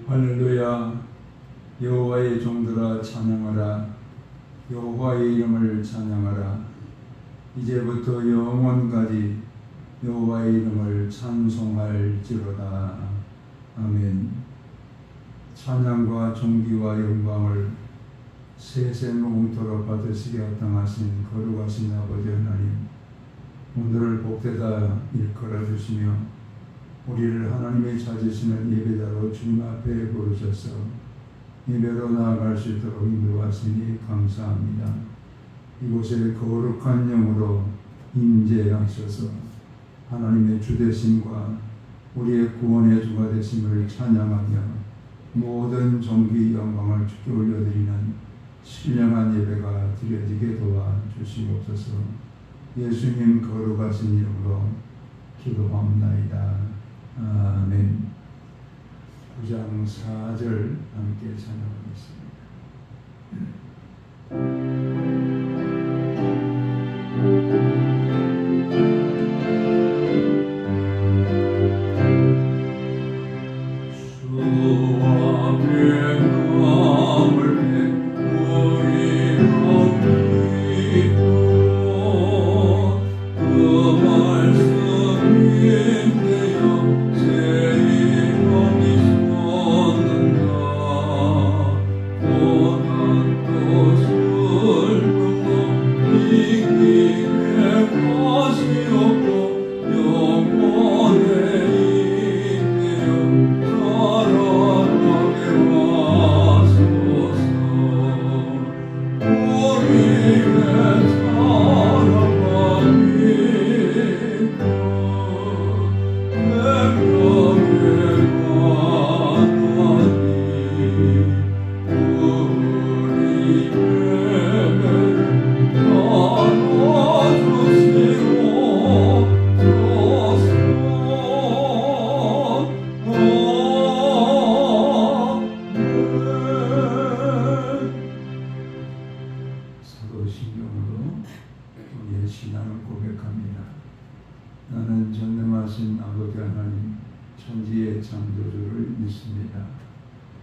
할렐루야. 여호와의 종들아 찬양하라. 여호와의 이름을 찬양하라. 이제부터 영원까지 여호와의 이름을 찬송할지로다. 아멘. 찬양과 존귀와 영광을 세세무궁토록 받으시게 합당하신 거룩하신 아버지 하나님, 오늘을 복되다 일컬어 주시며 우리를 하나님이 찾으시는 예배자로 주님 앞에 부르셔서 예배로 나아갈 수 있도록 인도하시니 감사합니다. 이곳에 거룩한 영으로 임재하셔서 하나님의 주되심과 우리의 구원의 주가 되심을 찬양하며 모든 존귀 영광을 주께 올려드리는 신령한 예배가 드려지게 도와주시옵소서. 예수님 거룩하신 이름으로 기도합나이다. 아멘. 9장 4절 함께 찬양하겠습니다.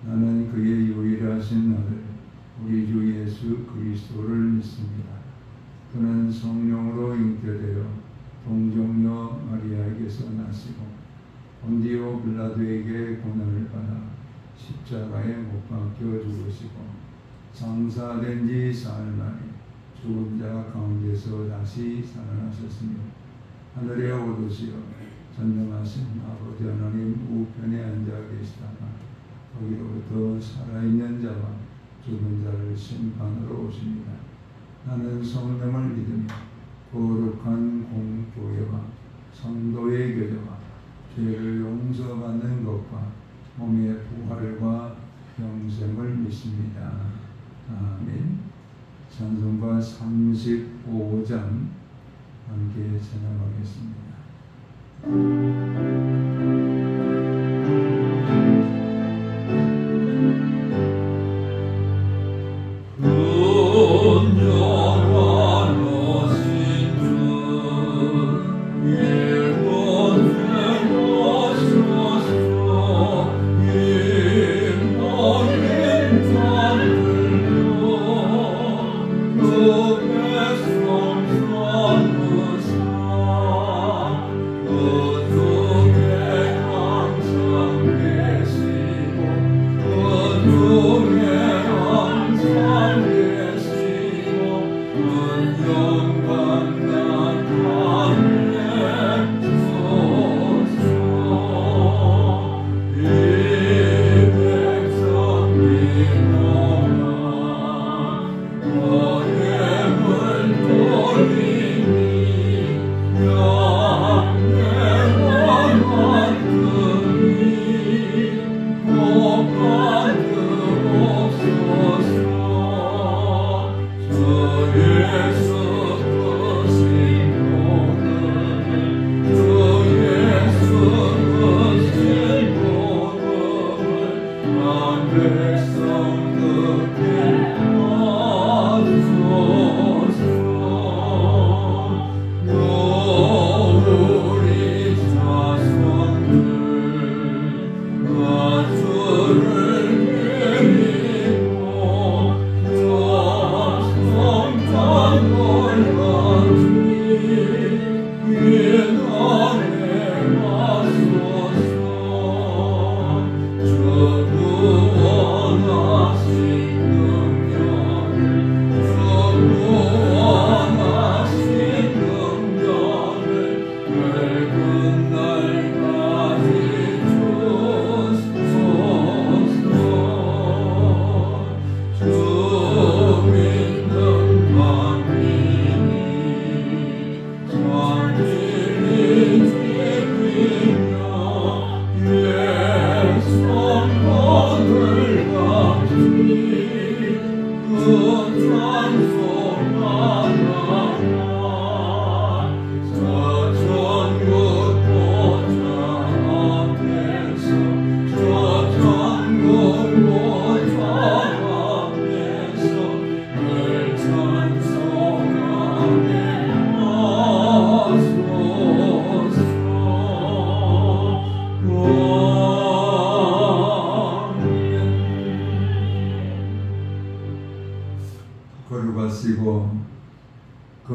나는 그의 유일하신 아들 우리 주 예수 그리스도를 믿습니다. 그는 성령으로 잉태되어 동정녀 마리아에게서 나시고 본디오 빌라도에게 고난을 받아 십자가에 못 박혀 죽으시고 장사된 지 사흘 만에 죽은 자 가운데서 다시 살아나셨으며 하늘에 오르시어 전능하신 아버지 하나님 우편에 앉아 계시다가 거기로부터 살아있는 자와 죽은 자를 심판으로 오십니다. 나는 성령을 믿으며 거룩한 공교회와 성도의 교제와 죄를 용서받는 것과 몸의 부활과 영생을 믿습니다. 아멘. 찬송가 35장 함께 찬양하겠습니다. Oh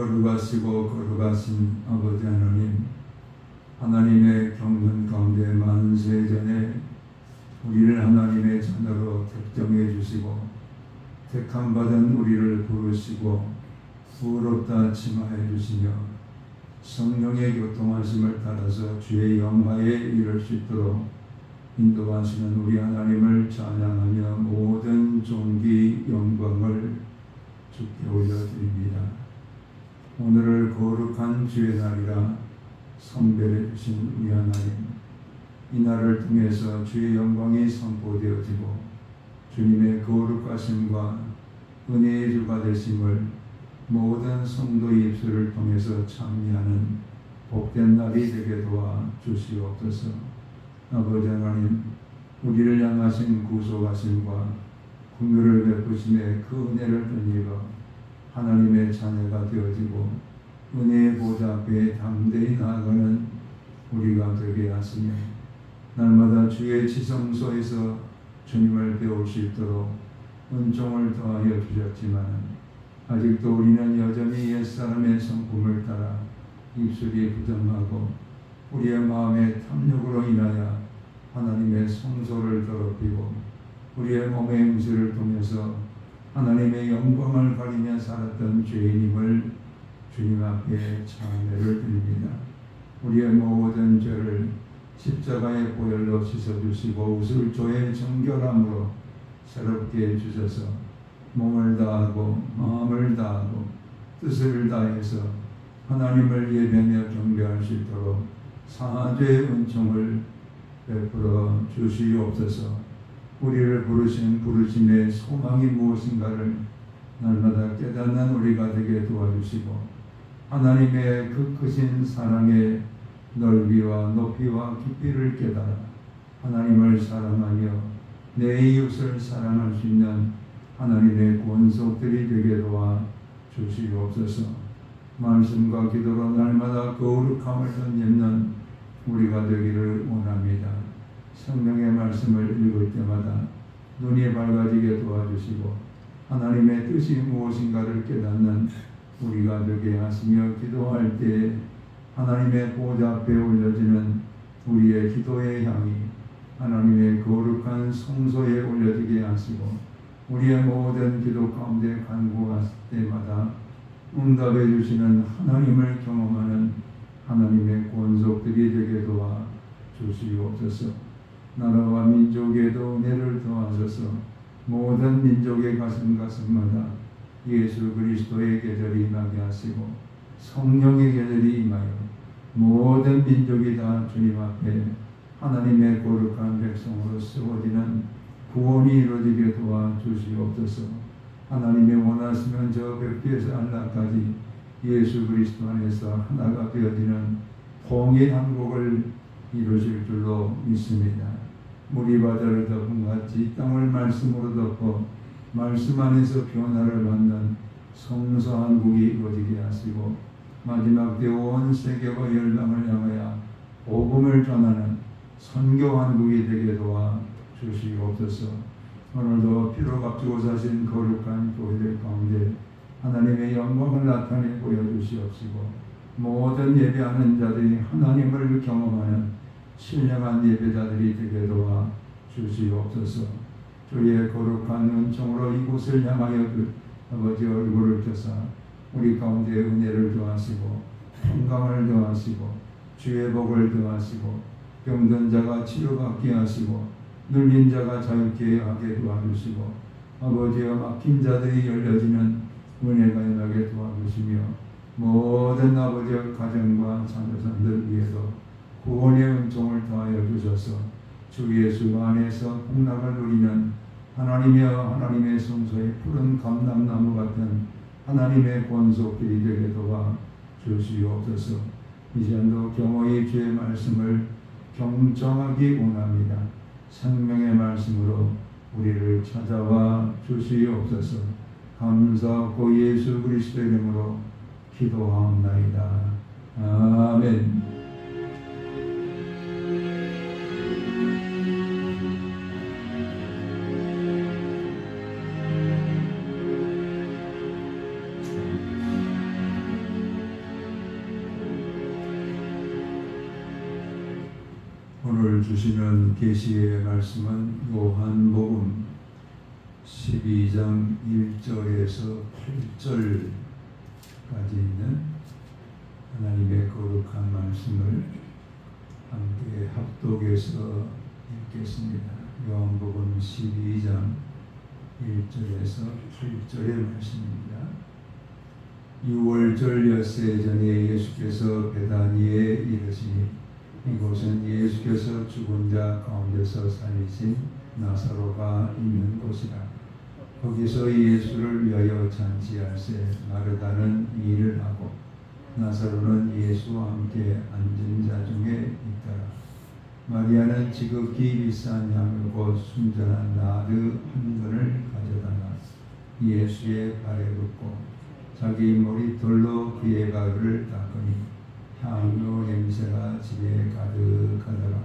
거룩하시고 거룩하신 아버지 하나님, 하나님의 경륜 가운데 만세전에 우리를 하나님의 자녀로 택정해 주시고 택함받은 우리를 부르시고 부럽다 칭하여 주시며 성령의 교통하심을 따라서 주의 영화에 이를 수 있도록 인도하시는 우리 하나님을 찬양하며 모든 존귀 영광을 주께 올려드립니다. 오늘을 거룩한 주의 날이라 선별해 주신 우리 하나님, 이 날을 통해서 주의 영광이 선포되어지고 주님의 거룩하심과 은혜의 주가 되심을 모든 성도의 입술을 통해서 찬미하는 복된 날이 되게 도와 주시옵소서. 아버지 하나님, 우리를 향하신 구속하심과 긍휼을 베푸심에 그 은혜를 덧입어 하나님의 자녀가 되어지고 은혜의 보좌 앞에 담대히 나아가는 우리가 되게 하시며 날마다 주의 지성소에서 주님을 배울 수 있도록 은총을 더하여 주셨지만 아직도 우리는 여전히 옛사람의 성품을 따라 입술이 부정하고 우리의 마음의 탐욕으로 인하여 하나님의 성소를 더럽히고 우리의 몸의 음식을 통해서 하나님의 영광을 가리며 살았던 죄인임을 주님 앞에 참회를 드립니다. 우리의 모든 죄를 십자가의 보혈로 씻어주시고 우슬조의 정결함으로 새롭게 해주셔서 몸을 다하고 마음을 다하고 뜻을 다해서 하나님을 예배하며 경배할 수 있도록 사죄의 은총을 베풀어 주시옵소서. 우리를 부르신 부르심의 소망이 무엇인가를 날마다 깨닫는 우리가 되게 도와주시고 하나님의 그 크신 사랑의 넓이와 높이와 깊이를 깨달아 하나님을 사랑하며 내 이웃을 사랑할 수 있는 하나님의 권속들이 되게 도와 주시옵소서. 말씀과 기도로 날마다 거룩함을 덧입는 우리가 되기를 원합니다. 성령의 말씀을 읽을 때마다 눈이 밝아지게 도와주시고 하나님의 뜻이 무엇인가를 깨닫는 우리가 되게 하시며 기도할 때 하나님의 보좌 앞에 올려지는 우리의 기도의 향이 하나님의 거룩한 성소에 올려지게 하시고 우리의 모든 기도 가운데 간구할 때마다 응답해 주시는 하나님을 경험하는 하나님의 권속들이 되게 도와 주시옵소서. 나라와 민족에도 은혜를 더하셔서 모든 민족의 가슴마다 예수 그리스도의 계절이 임하게 하시고 성령의 계절이 임하여 모든 민족이 다 주님 앞에 하나님의 거룩한 백성으로 세워지는 구원이 이루어지게 도와 주시옵소서. 하나님의 원하시면 저 백지에서 안락까지 예수 그리스도 안에서 하나가 되어지는 통일한국을 이루실 줄로 믿습니다. 물이 바다를 덮은 같이 땅을 말씀으로 덮어 말씀 안에서 변화를 받는 성서한국이 이루어지게 하시고 마지막 때 온 세계와 열방을 향하여 복음을 전하는 선교한국이 되게 도와 주시옵소서. 오늘도 피로 값주고 사신 거룩한 교회들 가운데 하나님의 영광을 나타내 보여주시옵시고 모든 예배하는 자들이 하나님을 경험하는 신령한 예배자들이 되게 도와 주시옵소서. 주의 거룩한 은총으로 이곳을 향하여 아버지 얼굴을 펴사 우리 가운데 은혜를 더하시고 평강을 더하시고 주의 복을 더하시고 병든 자가 치료받게 하시고 눌린 자가 자유케 하게 도와주시고 아버지와 막힌 자들이 열려지는 은혜가 임하게 도와주시며 모든 아버지의 가정과 자녀선들 위에도 구원의 은총을 더하여 주셔서 주 예수 안에서 복락을 누리는 하나님의 성소의 푸른 감람나무 같은 하나님의 권속들이 되게 도와 주시옵소서. 이제도 경호의 주의 말씀을 경청하기 원합니다. 생명의 말씀으로 우리를 찾아와 주시옵소서. 감사하고 예수 그리스도의 이름으로 기도하옵나이다. 아멘. 오늘 계시의 말씀은 요한복음 12장 1절에서 8절까지 있는 하나님의 거룩한 말씀을 함께 합독해서 읽겠습니다. 요한복음 12장 1절에서 8절의 말씀입니다. 6월절 엿새 전에 예수께서 베다니에 이르시니 이곳은 예수께서 죽은 자 가운데서 살리신 나사로가 있는 곳이라. 거기서 예수를 위하여 잔치할세 마르다는 일을 하고 나사로는 예수와 함께 앉은 자 중에 있더라. 마리아는 지극히 비싼 향을 곧 순전한 나드 한 근을 가져다가 예수의 발에 붓고 자기 머리털로 그의 발을 닦으니 향료 냄새가 집에 가득하더라.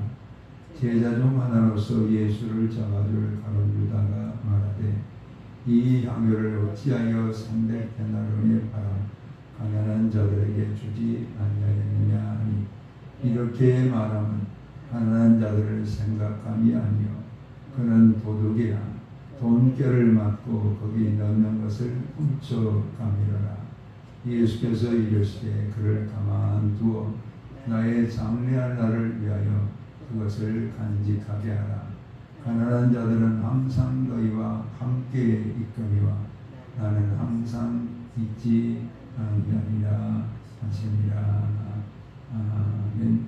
제자 중 하나로서 예수를 잡아줄 가룟 유다가 말하되 이 향료를 어찌하여 300데나리온에 팔아 가난한 자들에게 주지 아니하였느냐 하니 이렇게 말하면 가난한 자들을 생각함이 아니요 그는 도둑이라 돈결을 맞고 거기 넣는 것을 훔쳐가미러라. 예수께서 이르시되 그를 가만두어 나의 장래할 날을 위하여 그것을 간직하게 하라. 가난한 자들은 항상 너희와 함께 있거니와 나는 항상 있지 아니하리라 하시니라. 아멘.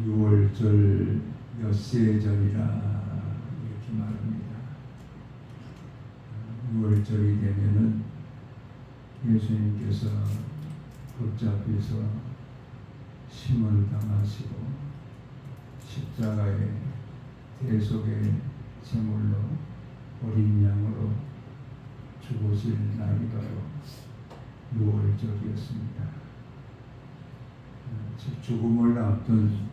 6월절 엿새절이라 이렇게 말합니다. 6월절이 되면은 예수님께서 붙잡혀서 심을 당하시고 십자가의 대속의 제물로 어린 양으로 죽으실 날이 바로 6월절이었습니다. 죽음을 앞둔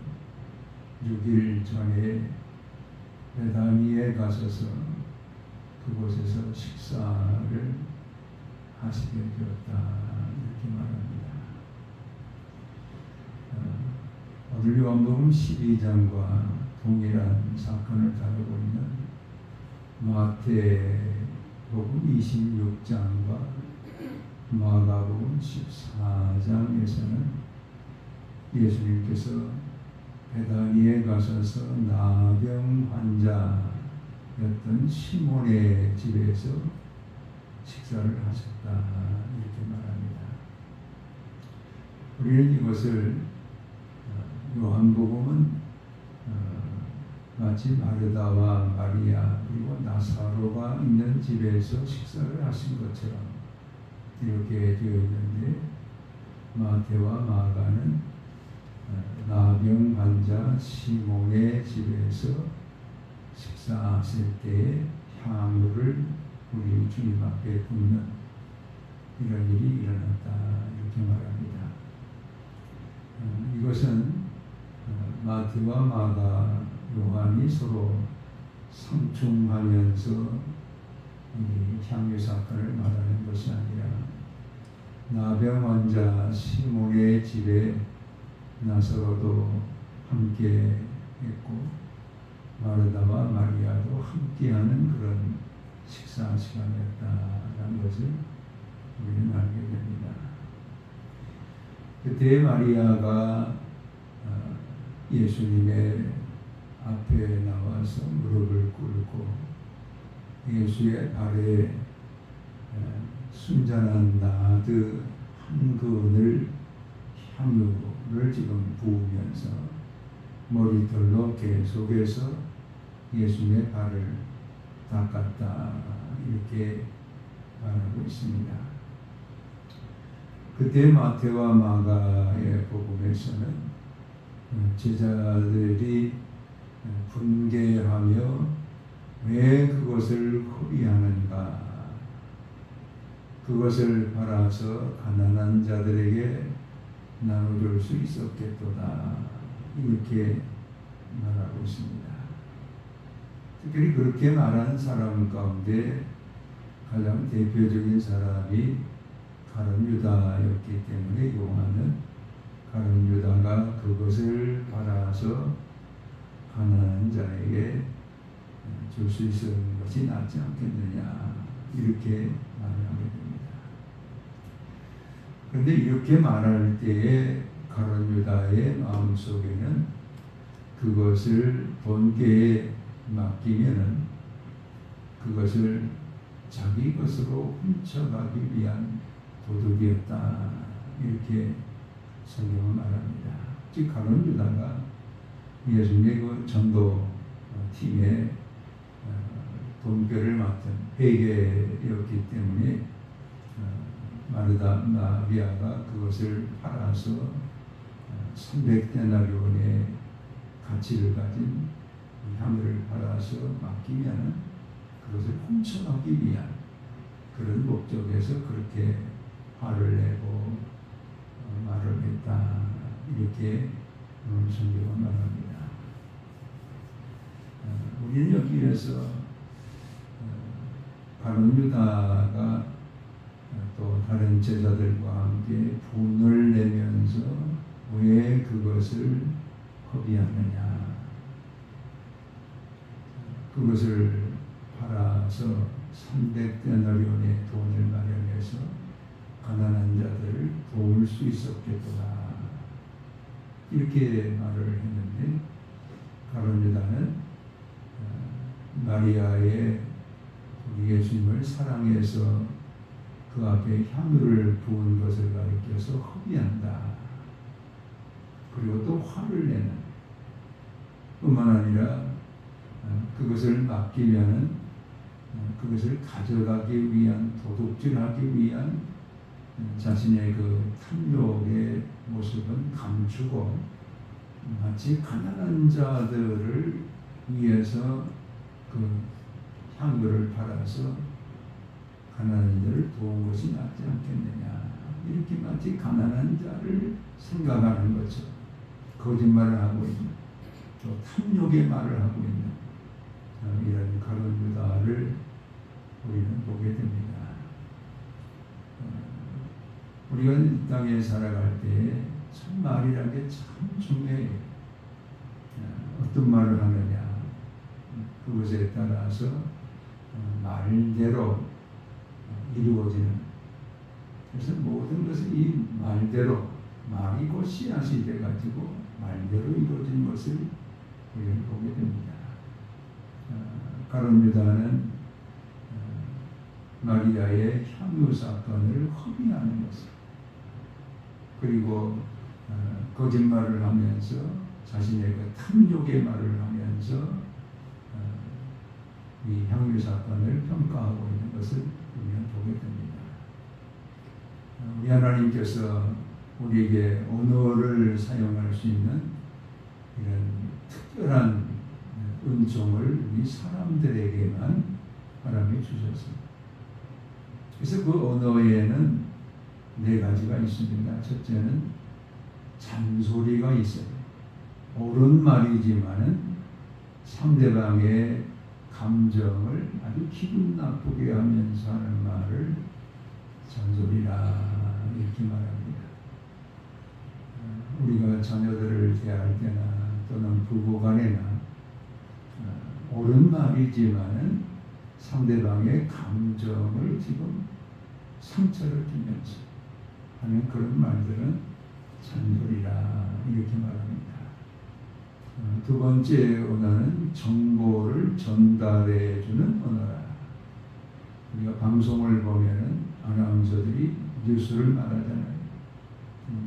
6일 전에 베다니에 가셔서 그곳에서 식사를 하시게 되었다 이렇게 말합니다. 오늘 요한복음 12장과 동일한 사건을 다루고 있는 마태복음 26장과 마가복음 14장에서는 예수님께서 베다니에 가셔서 나병 환자였던 시몬의 집에서 식사를 하셨다 이렇게 말합니다. 우리는 이것을 요한복음은 마치 마르다와 마리아 그리고 나사로가 있는 집에서 식사를 하신 것처럼 이렇게 되어 있는데 마태와 마가는 나병 환자 시몬의 집에서 식사하실 때에 향유를 우리 주님 앞에 붓는 이런 일이 일어났다 이렇게 말합니다. 이것은 마태와 마가 요한이 서로 상충하면서 이 향유 사건을 말하는 것이 아니라 나병 환자 시몬의 집에 나사로도 함께 했고 마르다와 마리아도 함께하는 그런 식사 시간이었다라는 것을 우리는 알게 됩니다. 그때 마리아가 예수님의 앞에 나와서 무릎을 꿇고 예수의 발에 순전한 나드 한 근을 향유를 지금 부으면서 머리털로 계속해서 예수님의 발을 닦았다 이렇게 말하고 있습니다. 그때 마태와 마가의 복음에서는 제자들이 분개하며 왜 그것을 허비하는가, 그것을 팔아서 가난한 자들에게 나눠줄 수 있었겠도다 이렇게 말하고 있습니다. 특별히 그렇게 말하는 사람 가운데 가장 대표적인 사람이 가룟 유다였기 때문에 요한은 줄 수 있는 것이 낫지 않겠느냐 이렇게 말하게 됩니다. 그런데 이렇게 말할 때에 가룟 유다의 마음속에는 그것을 본계에 맡기면은 그것을 자기 것으로 훔쳐가기 위한 도둑이었다 이렇게 성경은 말합니다. 즉 가룟 유다가 예수님의 그 전도 팀의 본교를 맡은 회계였기 때문에 마르다 마리아가 그것을 팔아서 300데나리온의 가치를 가진 향유를 팔아서 맡기면 그것을 훔쳐가기 위한 그런 목적에서 그렇게 화를 내고 말을 했다 이렇게 성경은 말합니다. 우리는 여기에서 가룟 유다가 또 다른 제자들과 함께 분을 내면서 왜 그것을 허비하느냐, 그것을 팔아서 300데나리온의 돈을 마련해서 가난한 자들을 도울 수 있었겠구나 이렇게 말을 했는데 가룟 유다는 마리아의 우리 예수님을 사랑해서 그 앞에 향유를 부은 것을 가리켜서 허비한다. 그리고 또 화를 내는 뿐만 아니라 그것을 맡기면은 그것을 가져가기 위한 도둑질하기 위한 자신의 그 탐욕의 모습은 감추고 마치 가난한 자들을 위해서 그 향유를 팔아서 가난한 자를 도운 것이 낫지 않겠느냐 이렇게 마치 가난한 자를 생각하는 것처럼 거짓말을 하고 있는 또 탐욕의 말을 하고 있는 이런 가룟 유다를 우리는 보게 됩니다. 우리가 이 땅에 살아갈 때 참 말이라는 게 참 중요해요. 어떤 말을 하느냐 그것에 따라서 말대로 이루어지는, 그래서 모든 것이 이 말대로 말이 곧 씨앗이 돼가지고 말대로 이루어진 것을 우리는 보게 됩니다. 가룟 유다는 마리아의 향유 사건을 허비하는 것을, 그리고 거짓말을 하면서 자신의 그 탐욕의 말을 하면서 이 향유 사건을 평가하고 있는 것을 우리는 보게 됩니다. 우리 하나님께서 우리에게 언어를 사용할 수 있는 이런 특별한 은총을 우리 사람들에게만 하나님이 주셨습니다. 그래서 그 언어에는 4가지가 있습니다. 첫째는 잔소리가 있어요. 옳은 말이지만은 상대방의 감정을 아주 기분 나쁘게 하면서 하는 말을 잔소리라 이렇게 말합니다. 우리가 자녀들을 대할 때나 또는 부부간에나 옳은 말이지만은 상대방의 감정을 지금 상처를 주면서 하는 그런 말들은 잔소리라 이렇게 말합니다. 두 번째 언어는 정보를 전달해주는 언어라. 우리가 방송을 보면은 아나운서들이 뉴스를 말하잖아요.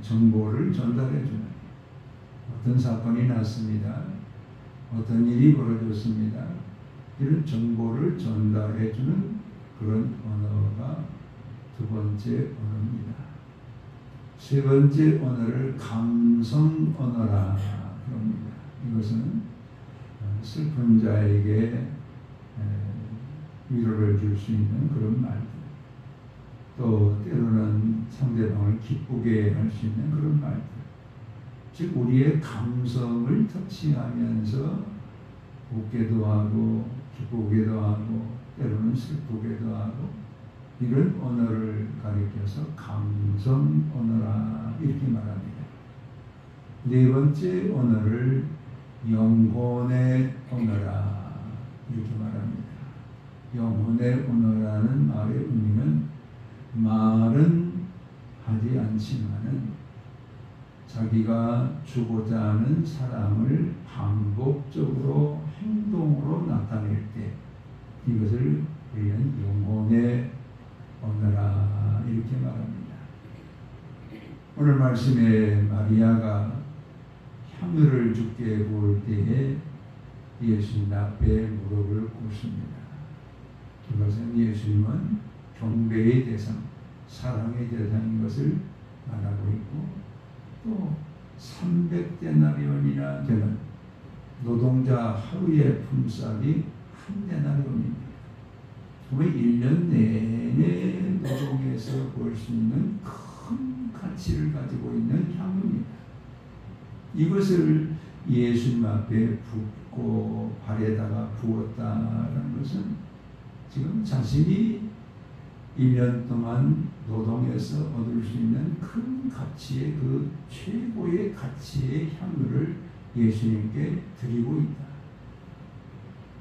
정보를 전달해주는, 어떤 사건이 났습니다. 어떤 일이 벌어졌습니다. 이런 정보를 전달해주는 그런 언어가 두 번째 언어입니다. 세 번째 언어를 감성 언어라 합니다. 이것은 슬픈 자에게 위로를 줄 수 있는 그런 말들, 또 때로는 상대방을 기쁘게 할 수 있는 그런 말들, 즉 우리의 감성을 터치하면서 웃게도 하고 기쁘게도 하고 때로는 슬프게도 하고 이런 언어를 가리켜서 감성 언어라 이렇게 말합니다. 네 번째 언어를 영혼의 언어라 이렇게 말합니다. 영혼의 언어라는 말의 의미는 말은 하지 않지만은 자기가 주고자 하는 사랑을 반복적으로 행동으로 나타낼 때 이것을 우리는 영혼의 언어라 이렇게 말합니다. 오늘 말씀에 마리아가 향유를 주께 부을 때에 예수님 앞에 무릎을 꿇습니다. 그것은 예수님은 경배의 대상, 사랑의 대상인 것을 말하고 있고 또 300데나리온이나 되는 노동자 하루의 품삯이 한 데나리온입니다. 정말 1년 내내 노동해서 볼 수 있는 큰 가치를 가지고 있는 향유입니다. 이것을 예수님 앞에 붓고 발에다가 부었다는 것은 지금 자신이 1년 동안 노동해서 얻을 수 있는 큰 가치의 그 최고의 가치의 향유를 예수님께 드리고 있다.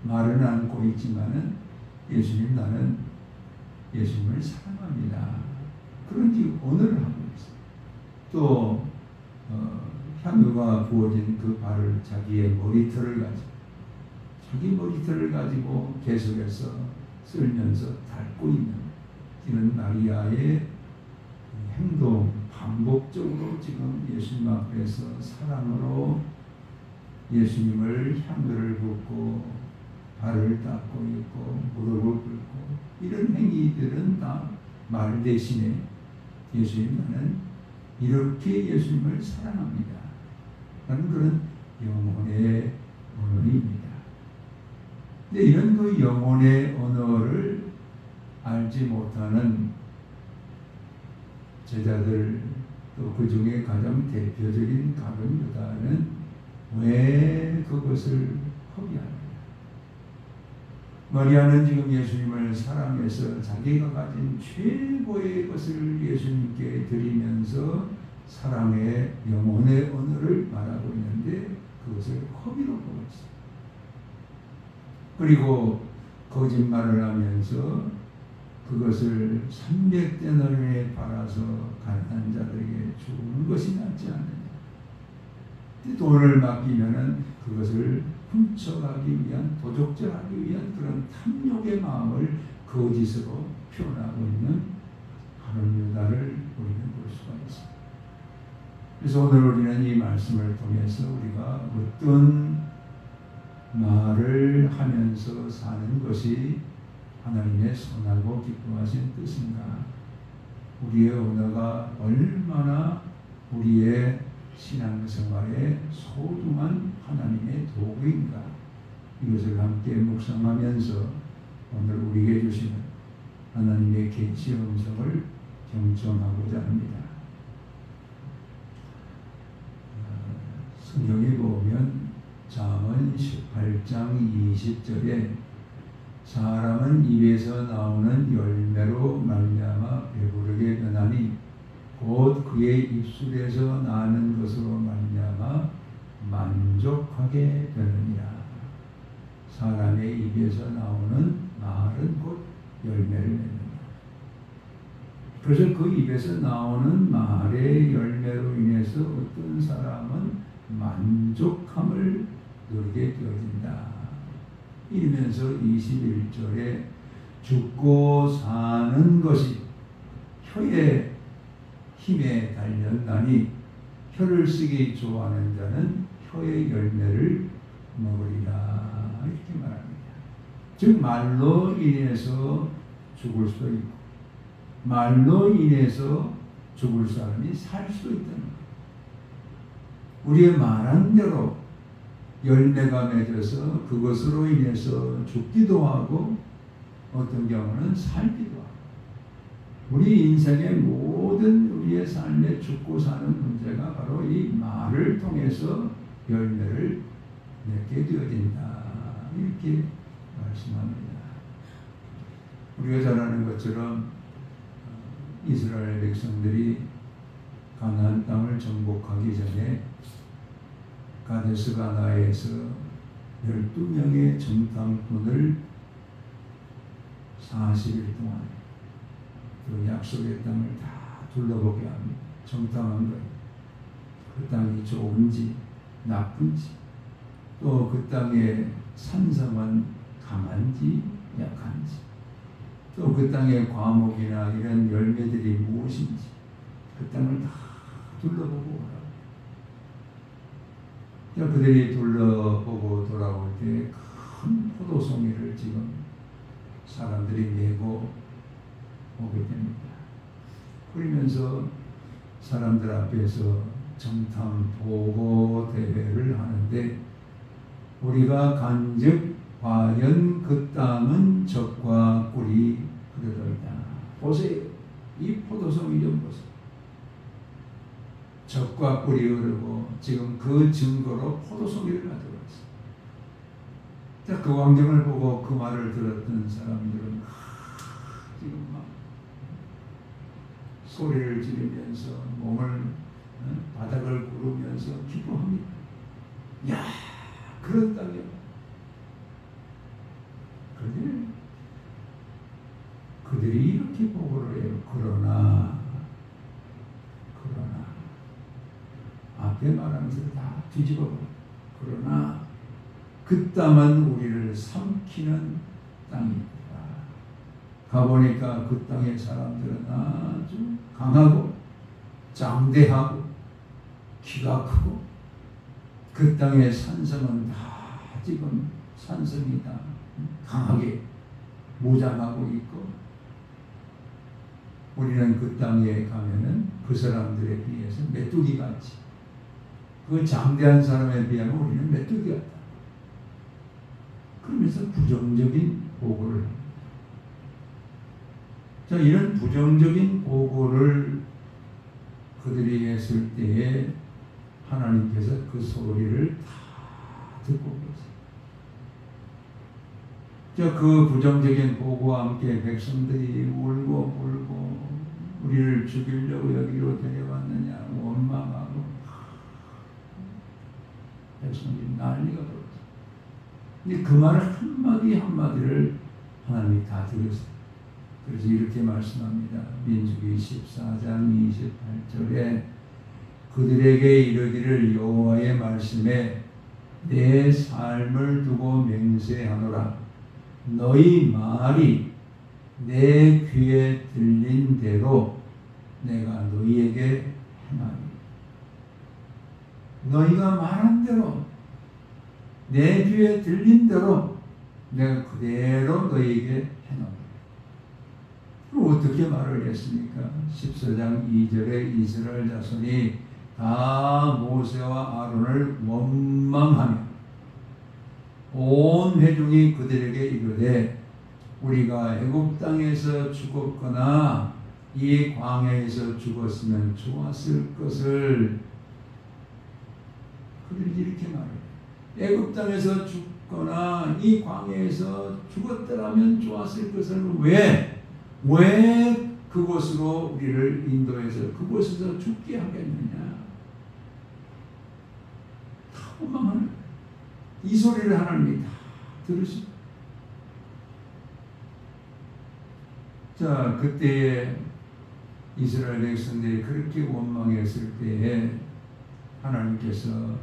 말은 않고 있지만은 예수님 나는 예수님을 사랑합니다. 그런 오늘을 하고 있어요. 또 향유가 부어진 그 발을 자기의 머리털을 가지고 계속해서 쓸면서 닳고 있는 이런 마리아의 행동, 반복적으로 지금 예수님 앞에서 사랑으로 예수님을 향유를 붓고 발을 닦고 있고 무릎을 꿇고 이런 행위들은 다 말 대신에 예수님 나는 이렇게 예수님을 사랑합니다. 라는 그런 영혼의 언어입니다. 근데 이런 그 영혼의 언어를 알지 못하는 제자들 또 그 중에 가장 대표적인 가룟 유다는 왜 그것을 허비하느냐. 마리아는 지금 예수님을 사랑해서 자기가 가진 최고의 것을 예수님께 드리면서 사랑의 영혼의 언어를 말하고 있는데 그것을 허비로 보고 있어요. 그리고 거짓말을 하면서 그것을 300데나리온에 팔아서 가난한 자들에게 주는 것이 낫지 않느냐. 돈을 맡기면은 그것을 훔쳐가기 위한, 도적질하기 위한 그런 탐욕의 마음을 거짓으로 표현하고 있는 가룟 유다를 우리는 볼 수가 있습니다. 그래서 오늘 우리는 이 말씀을 통해서 우리가 어떤 말을 하면서 사는 것이 하나님의 선하고 기뻐하신 뜻인가? 우리의 언어가 얼마나 우리의 신앙생활의 소중한 하나님의 도구인가? 이것을 함께 묵상하면서 오늘 우리에게 주시는 하나님의 계시 음성을 경청하고자 합니다. 성경에 보면 잠언 18장 20절에 사람은 입에서 나오는 열매로 말미암아 배부르게 변하니 곧 그의 입술에서 나는 것으로 말미암아 만족하게 되느니라. 사람의 입에서 나오는 말은 곧 열매를 맺느니라. 그래서 그 입에서 나오는 말의 열매로 인해서 어떤 사람은 만족함을 누리게 되어진다. 이러면서 21절에 죽고 사는 것이 혀의 힘에 달렸나니 혀를 쓰기 좋아하는 자는 혀의 열매를 먹으리라. 이렇게 말합니다. 즉 말로 인해서 죽을 수도 있고 말로 인해서 죽을 사람이 살 수도 있다는 거예요. 우리의 말한 대로 열매가 맺어서 그것으로 인해서 죽기도 하고 어떤 경우는 살기도 하고 우리 인생의 모든 우리의 삶에 죽고 사는 문제가 바로 이 말을 통해서 열매를 맺게 되어진다. 이렇게 말씀합니다. 우리가 잘 아는 것처럼 이스라엘 백성들이 가나안 땅을 정복하기 전에 가데스 바네아에서 12명의 정탐꾼을 40일 동안 그 약속의 땅을 다 둘러보게 합니다. 정탐한 거예요. 그 땅이 좋은지 나쁜지, 또 그 땅의 산성은 강한지 약한지, 또 그 땅의 과목이나 이런 열매들이 무엇인지 그 땅을 다 둘러보고 오라고. 그들이 둘러보고 돌아올 때 큰 포도송이를 지금 사람들이 메고 오게 됩니다. 그러면서 사람들 앞에서 정탐 보고 대회를 하는데, 우리가 간즉 과연 그 땅은 젖과 꿀이 흐르더이다. 보세요. 이 포도송이 좀 보세요. 젖과 꿀이 흐르고 지금 그 증거로 포도송이를 가져왔어요. 그 광경을 보고 그 말을 들었던 사람들은 지금 막 소리를 지르면서 몸을 바닥을 구르면서 기뻐합니다. 야, 그런 땅이야. 그들이 이렇게 보고를 해요. 그러나 앞에 말하는 것을 다 뒤집어 봐. 그러나 그 땅은 우리를 삼키는 땅이다. 가보니까 그 땅의 사람들은 아주 강하고 장대하고 키가 크고, 그 땅의 산성은 다 지금 산성이 다 강하게 무장하고 있고, 우리는 그 땅에 가면은 그 사람들에 비해서 메뚜기 같이, 그 장대한 사람에 비하면 우리는 메뚜기 같다. 그러면서 부정적인 보고를 합니다. 자, 이런 부정적인 보고를 그들이 했을 때에 하나님께서 그 소리를 다 듣고 계세요. 자, 그 부정적인 보고와 함께 백성들이 울고 우리를 죽이려고 여기로 데려왔느냐 원망하고 백성들이 난리가 벌어졌어요. 근데 그 말 한마디 한마디를 하나님이 다 들으세요. 그래서 이렇게 말씀합니다. 민수기 14장 28절에 그들에게 이르기를 여호와의 말씀에 내 삶을 두고 맹세하노라. 너희 말이 내 귀에 들린 대로 내가 너희에게 행하리. 너희가 말한 대로, 내 귀에 들린 대로 내가 그대로 너희에게 행하리. 그럼 어떻게 말을 했습니까? 14장 2절에 이스라엘 자손이 다 모세와 아론을 원망하며 온 회중이 그들에게 이르되 우리가 애굽 땅에서 죽었거나 이 광야에서 죽었으면 좋았을 것을, 그들이 이렇게 말해요. 애굽 땅에서 죽거나 이 광야에서 죽었더라면 좋았을 것을 왜 그곳으로 우리를 인도해서 그곳에서 죽게 하겠느냐. 다 원망하는 거예요. 이 소리를 하나님이 다 들으십니다. 자, 그때에 이스라엘 백성들이 그렇게 원망했을 때에 하나님께서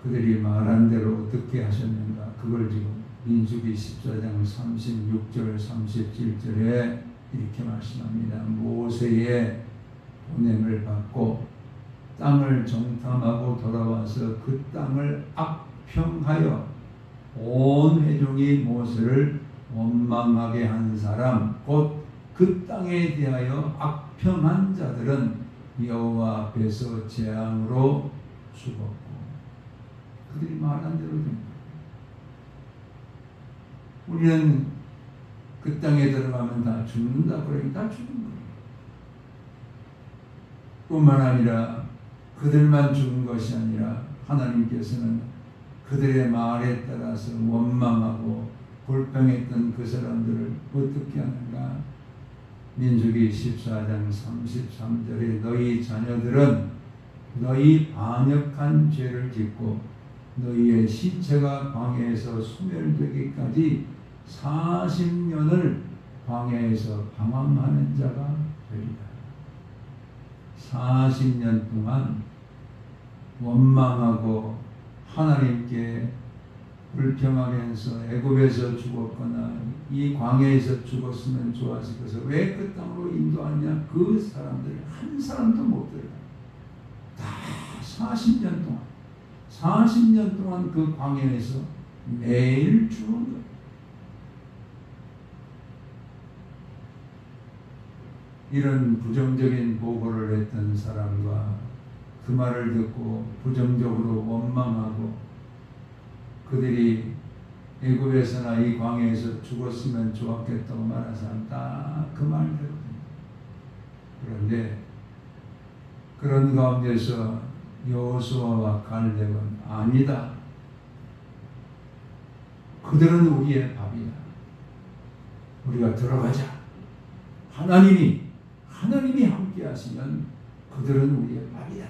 그들이 말한 대로 어떻게 하셨는가, 그걸 지금 민수기 14장 36절 37절에 이렇게 말씀합니다. 모세의 보냄을 받고 땅을 정탐하고 돌아와서 그 땅을 악평하여 온 회중이 모세를 원망하게 한 사람, 곧 그 땅에 대하여 악평한 자들은 여호와 앞에서 재앙으로 죽었고, 그들이 말한 대로 됩니다. 우리는 그 땅에 들어가면 다 죽는다 그러니까 다 죽는 거예요. 뿐만 아니라 그들만 죽은 것이 아니라 하나님께서는 그들의 말에 따라서 원망하고 불평했던 그 사람들을 어떻게 하는가? 민수기 14장 33절에 너희 자녀들은 너희 반역한 죄를 짓고 너희의 신체가 광야에서 소멸되기까지 40년을 광야에서 방황하는 자가 되리라. 40년 동안 원망하고 하나님께 불평하면서 애굽에서 죽었거나 이 광야에서 죽었으면 좋았을 것을 왜 그 땅으로 인도하냐. 그 사람들 한 사람도 못 들어가. 다 40년 동안 그 광야에서 매일 죽은 거예요. 이런 부정적인 보고를 했던 사람과 그 말을 듣고 부정적으로 원망하고 그들이 애굽에서나 이 광야에서 죽었으면 좋았겠다고 말한 사람 다 그 말대로입니다. 그런데 그런 가운데서 여호수아와 갈렙은 아니다. 그들은 우리의 밥이다. 우리가 들어가자. 하나님이 함께 하시면 그들은 우리의 밥이다.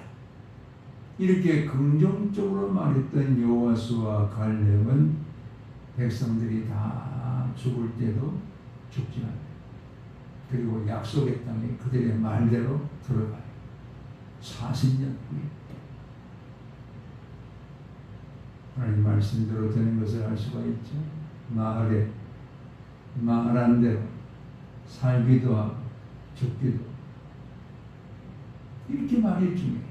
이렇게 긍정적으로 말했던 여호수아와 갈렙은 백성들이 다 죽을 때도 죽지 않아요. 그리고 약속의 땅에 그들의 말대로 들어가요. 40년 후에. 하나님 말씀대로 되는 것을 알 수가 있죠. 말한 대로 살기도 하고 죽기도 하고 이렇게 말이 중요해요.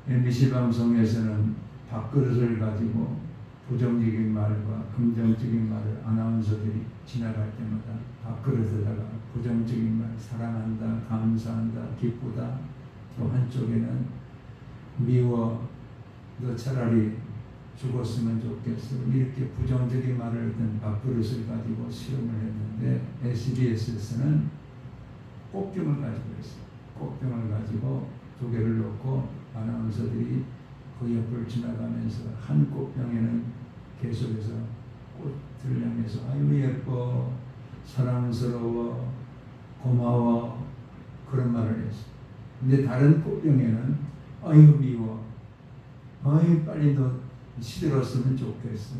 MBC 방송에서는 밥그릇을 가지고 부정적인 말과 긍정적인 말을 아나운서들이 지나갈 때마다 밥그릇에다가 부정적인 말, 사랑한다, 감사한다, 기쁘다, 또 한쪽에는 미워, 너 차라리 죽었으면 좋겠어, 이렇게 부정적인 말을 했던 밥그릇을 가지고 시험을 했는데 SBS에서는 꽃병을 가지고 있어요. 꽃병을 가지고 두 개를 놓고 아나운서들이 그 옆을 지나가면서 한 꽃병에는 계속해서 꽃을 향해서 아유 예뻐, 사랑스러워, 고마워 그런 말을 했어. 근데 다른 꽃병에는 아유 미워, 아유 빨리 너 시들었으면 좋겠어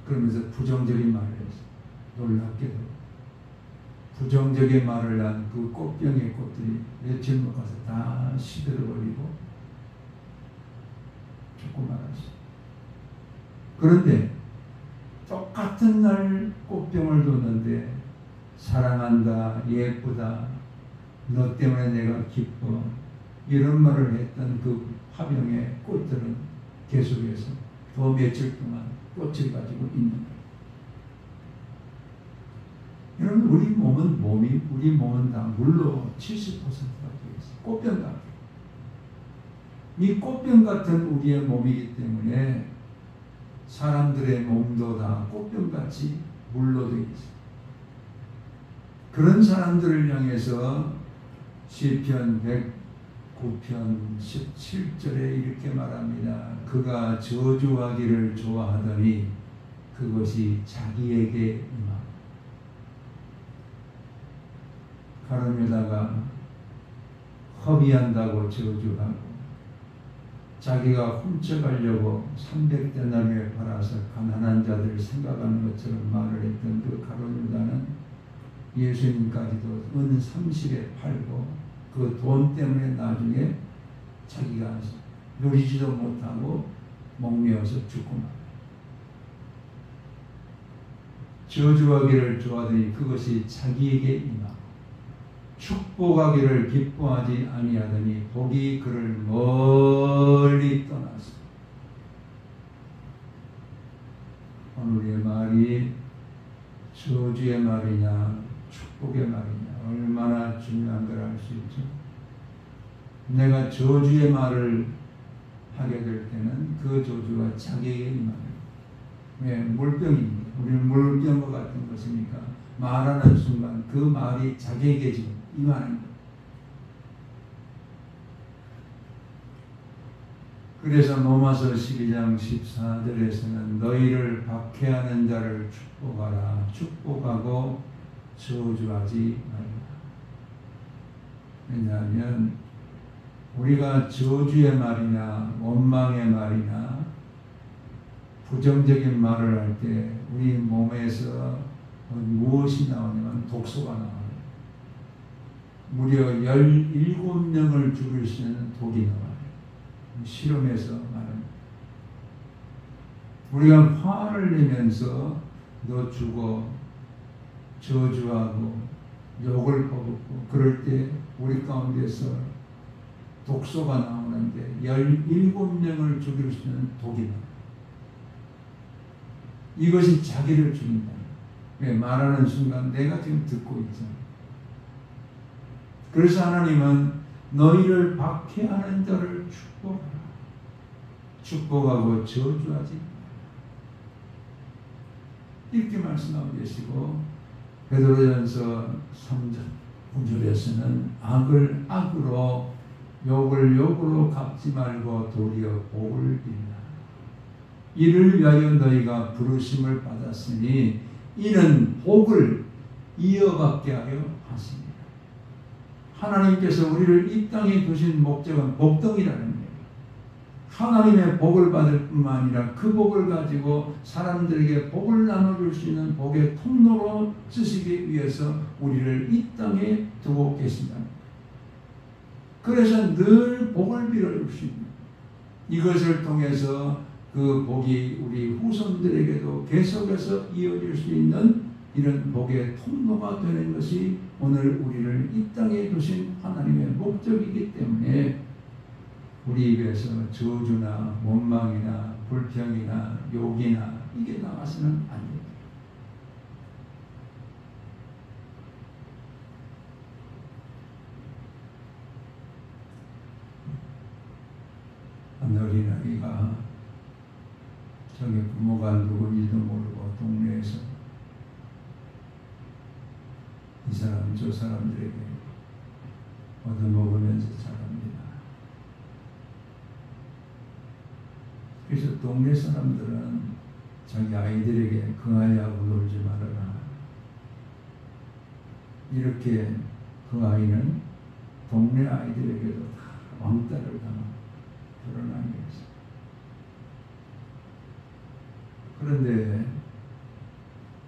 그러면서 부정적인 말을 했어. 놀랍게도 부정적인 말을 한 그 꽃병의 꽃들이 며칠 못 가서 다 시들어버리고 죽고 말았어. 그런데 똑같은 날 꽃병을 뒀는데 사랑한다, 예쁘다, 너 때문에 내가 기뻐 이런 말을 했던 그 화병의 꽃들은 계속해서 더 며칠 동안 꽃을 가지고 있는 거예요. 여러분 우리 몸은 다 물로 70%가 되어 있어요. 꽃병 같아요. 이 꽃병 같은 우리의 몸이기 때문에 사람들의 몸도 다 꽃병같이 물로 되어 있어요. 그런 사람들을 향해서 시편 109편 17절에 이렇게 말합니다. 그가 저주하기를 좋아하더니 그것이 자기에게 임하고 가로에다가 허비한다고 저주하고 자기가 훔쳐가려고 300데나리온을 팔아서 가난한 자들 생각하는 것처럼 말을 했던 그 가룟유다는 예수님까지도 은 30에 팔고 그 돈 때문에 나중에 자기가 누리지도 못하고 목매어서 죽고 말아요. 저주하기를 좋아하더니 그것이 자기에게 임하고 축복하기를 기뻐하지 아니하더니 복이 그를 멀리 떠났어. 오늘의 말이 저주의 말이냐 축복의 말이냐 얼마나 중요한 걸 알 수 있죠. 내가 저주의 말을 하게 될 때는 그 저주가 자기에게 임하는 왜? 물병입니다. 우리는 물병과 같은 것이니까 말하는 순간 그 말이 자기에게 지금 임하는 거예요. 그래서 로마서 12장 14절에서는 너희를 박해하는 자를 축복하라. 축복하고 저주하지 말라. 왜냐하면 우리가 저주의 말이나 원망의 말이나 부정적인 말을 할 때 우리 몸에서 무엇이 나오냐면 독소가 나와요. 무려 17명을 죽일 수 있는 독이 나와요. 실험에서 말합니다. 우리가 화를 내면서 너 죽어 저주하고 욕을 퍼붓고 그럴 때 우리 가운데서 독소가 나오는데 17명을 죽일 수 있는 독이 나와요. 이것이 자기를 죽인다. 왜? 말하는 순간 내가 지금 듣고 있잖아. 그래서 하나님은 너희를 박해하는 자를 축복하라. 축복하고 저주하지. 이렇게 말씀하고 계시고 베드로전서 3장 9절에서는 악을 악으로 욕을 욕으로 갚지 말고 도리어 복을 빌라. 이를 위하여 너희가 부르심을 받았으니 이는 복을 이어받게 하려 하십니다. 하나님께서 우리를 이 땅에 두신 목적은 복덕이라는 거예요. 하나님의 복을 받을 뿐만 아니라 그 복을 가지고 사람들에게 복을 나눠줄 수 있는 복의 통로로 쓰시기 위해서 우리를 이 땅에 두고 계신다. 그래서 늘 복을 빌어주십니다. 이것을 통해서 그 복이 우리 후손들에게도 계속해서 이어질 수 있는 이런 복의 통로가 되는 것이 오늘 우리를 이 땅에 두신 하나님의 목적이기 때문에 우리 입에서 저주나 원망이나 불평이나 욕이나 이게 나와서는 안 됩니다. 한 어린아이가 자기 부모가 누구인지도 모르고 동네에서 이 사람 저 사람들에게 얻어먹으면서 자랍니다. 그래서 동네 사람들은 자기 아이들에게 그 아이하고 놀지 말아라. 이렇게 그 아이는 동네 아이들에게도 다 왕따를 당하고 결혼하게 했어요. 그런데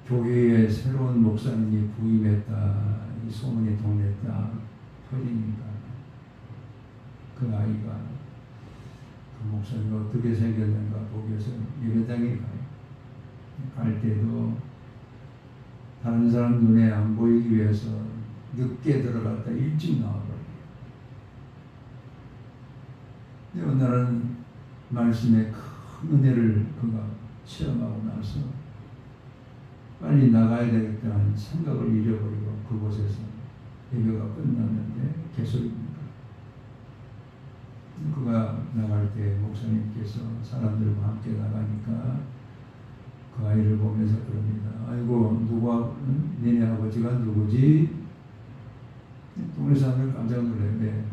교회에 새로운 목사님이 부임했다, 이 소문이 동네에 딱 퍼지니까 그 아이가 그 목사님이 어떻게 생겼는가 보기 위해서 예배당에 가요. 갈 때도 다른 사람 눈에 안 보이기 위해서 늦게 들어갔다 일찍 나와버려요. 근데 어느 날은 말씀에 큰 은혜를 그가 체험하고 나서 빨리 나가야 되겠다는 생각을 잃어버리고 그곳에서 예배가 끝났는데 계속입니다. 그가 나갈 때 목사님께서 사람들과 함께 나가니까 그 아이를 보면서 그럽니다. 아이고 누가 니네 아버지가 누구지? 동네 사람들 깜짝 놀래요. 네.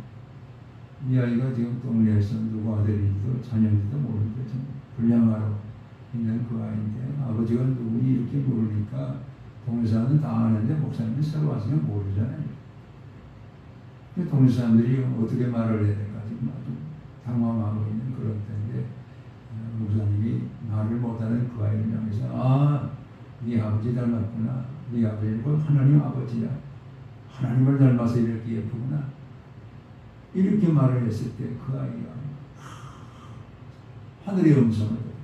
이 아이가 지금 동네에서 누구 아들인지도 자녀인지도 모르는데 불량하러 있는 그 아이인데 아버지가 누구니 이렇게 모르니까 동네 사람은 다 아는데 목사님이 새로 왔으면 모르잖아요. 동네 사람들이 어떻게 말을 해야 될까 지금 아주 당황하고 있는 그런 때인데 목사님이 말을 못하는 그 아이를 향해서 아, 네 아버지 닮았구나. 네 아버지는 하나님 아버지야. 하나님을 닮아서 이렇게 예쁘구나. 이렇게 말을 했을 때 그 아이가 하늘의 음성을 듣고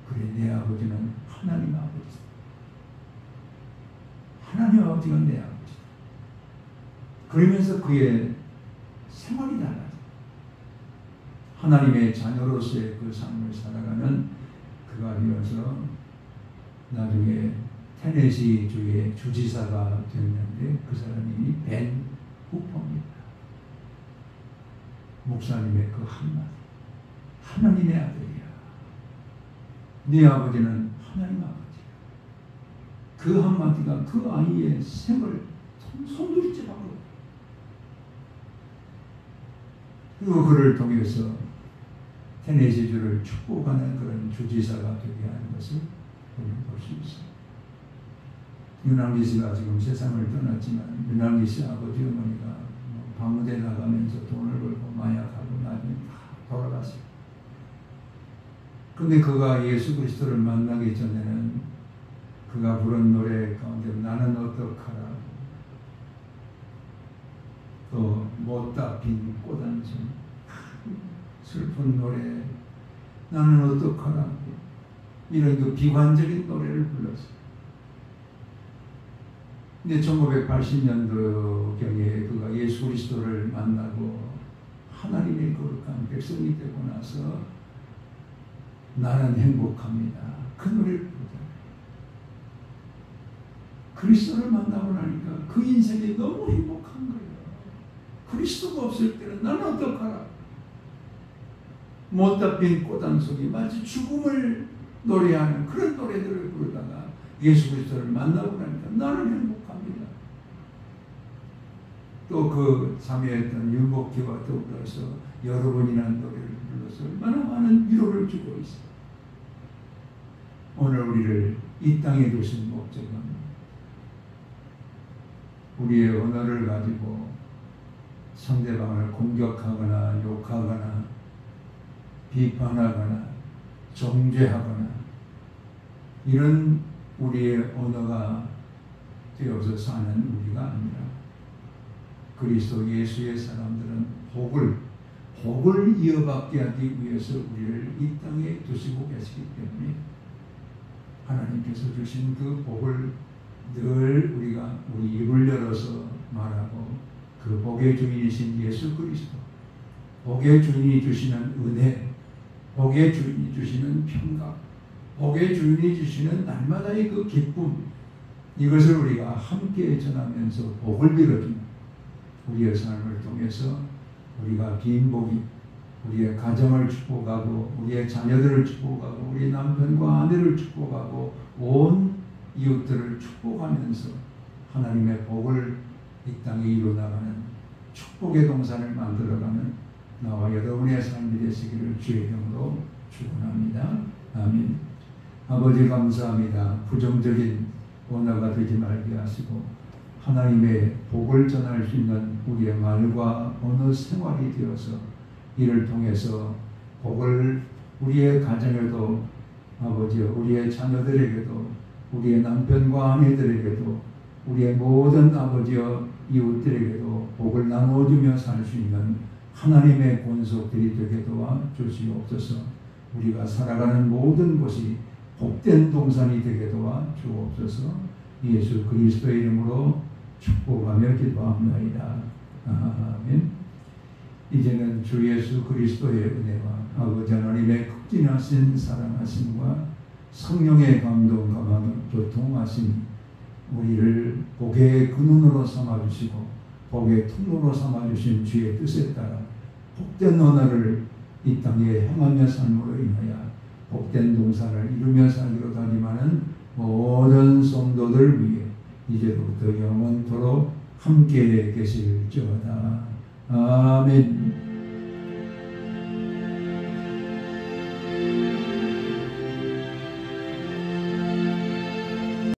그래 내 아버지는 하나님 아버지다. 하나님 아버지가 내 아버지다. 그러면서 그의 생활이 달라져. 하나님의 자녀로서의 그 삶을 살아가는 그가 되어서 나중에 테네시 주의 주지사가 됐는데 그 사람이 벤 후퍼입니다. 목사님의 그 한마디 하나님의 아들이야. 네 아버지는 하나님 아버지야. 그 한마디가 그 아이의 생을 손들지 바로 그리고 그를 통해서 테네시주를 축복하는 그런 주지사가 되게 하는 것을 우리는 볼 수 있어요. 윤항기 씨가 지금 세상을 떠났지만 윤항기 씨 아버지 어머니가 방무대 나가면서 돈 근데 그가 예수 그리스도를 만나기 전에는 그가 부른 노래 가운데 나는 어떡하라, 또 못다 핀 꽃 한 점, 슬픈 노래, 나는 어떡하라, 이런 그 비관적인 노래를 불렀어요. 근데 1980년도경에 그가 예수 그리스도를 만나고 하나님의 거룩한 백성이 되고 나서 나는 행복합니다, 그 노래를 부르잖아요. 그리스도를 만나고 나니까 그 인생이 너무 행복한 거예요. 그리스도가 없을 때는 나는 어떡하라, 못다 핀 꽃 한 송이, 마치 죽음을 노래하는 그런 노래들을 부르다가 예수 그리스도를 만나고 나니까 나는 행복합니다. 또 그 참여했던 윤복기와 더불어서 여러 번이나 노래를 불러서 얼마나 많은 위로를 주고 있어요. 오늘 우리를 이 땅에 두신 목적은 우리의 언어를 가지고 상대방을 공격하거나 욕하거나 비판하거나 정죄하거나 이런 우리의 언어가 되어서 사는 우리가 아니라 그리스도 예수의 사람들은 복을 이어받게 하기 위해서 우리를 이 땅에 두시고 계시기 때문에 하나님께서 주신 그 복을 늘 우리가 우리 입을 열어서 말하고 그 복의 주인이신 예수 그리스도, 복의 주인이 주시는 은혜, 복의 주인이 주시는 평강, 복의 주인이 주시는 날마다의 그 기쁨, 이것을 우리가 함께 전하면서 복을 빌어주는 우리의 삶을 통해서 우리가 긴 복이 우리의 가정을 축복하고 우리의 자녀들을 축복하고 우리 남편과 아내를 축복하고 온 이웃들을 축복하면서 하나님의 복을 이 땅에 이루어나가는 축복의 동산을 만들어가는 나와 여러분의 삶이 되시기를 주의 이름으로 축원합니다. 아멘. 아버지 감사합니다. 부정적인 언어가 되지 말게 하시고 하나님의 복을 전할 수 있는 우리의 말과 언어 생활이 되어서 이를 통해서 복을 우리의 가정에도 아버지 우리의 자녀들에게도 우리의 남편과 아내들에게도 우리의 모든 아버지와 이웃들에게도 복을 나누어주며 살 수 있는 하나님의 권속들이 되게 도와 주시옵소서. 우리가 살아가는 모든 곳이 복된 동산이 되게 도와 주옵소서. 예수 그리스도의 이름으로 축복하며 기도합니다. 아멘. 이제는 주 예수 그리스도의 은혜와 아버지 하나님의 극진하신 사랑하심과 성령의 감동 교통하심이 우리를 복의 근원으로 삼아주시고 복의 통로로 삼아주신 주의 뜻에 따라 복된 언어를 이 땅에 행하며 삶으로 인하여 복된 동산을 이루며 살기로 다짐하는 모든 성도들 위해 이제부터 영원토록 함께 계실지어다. 아멘.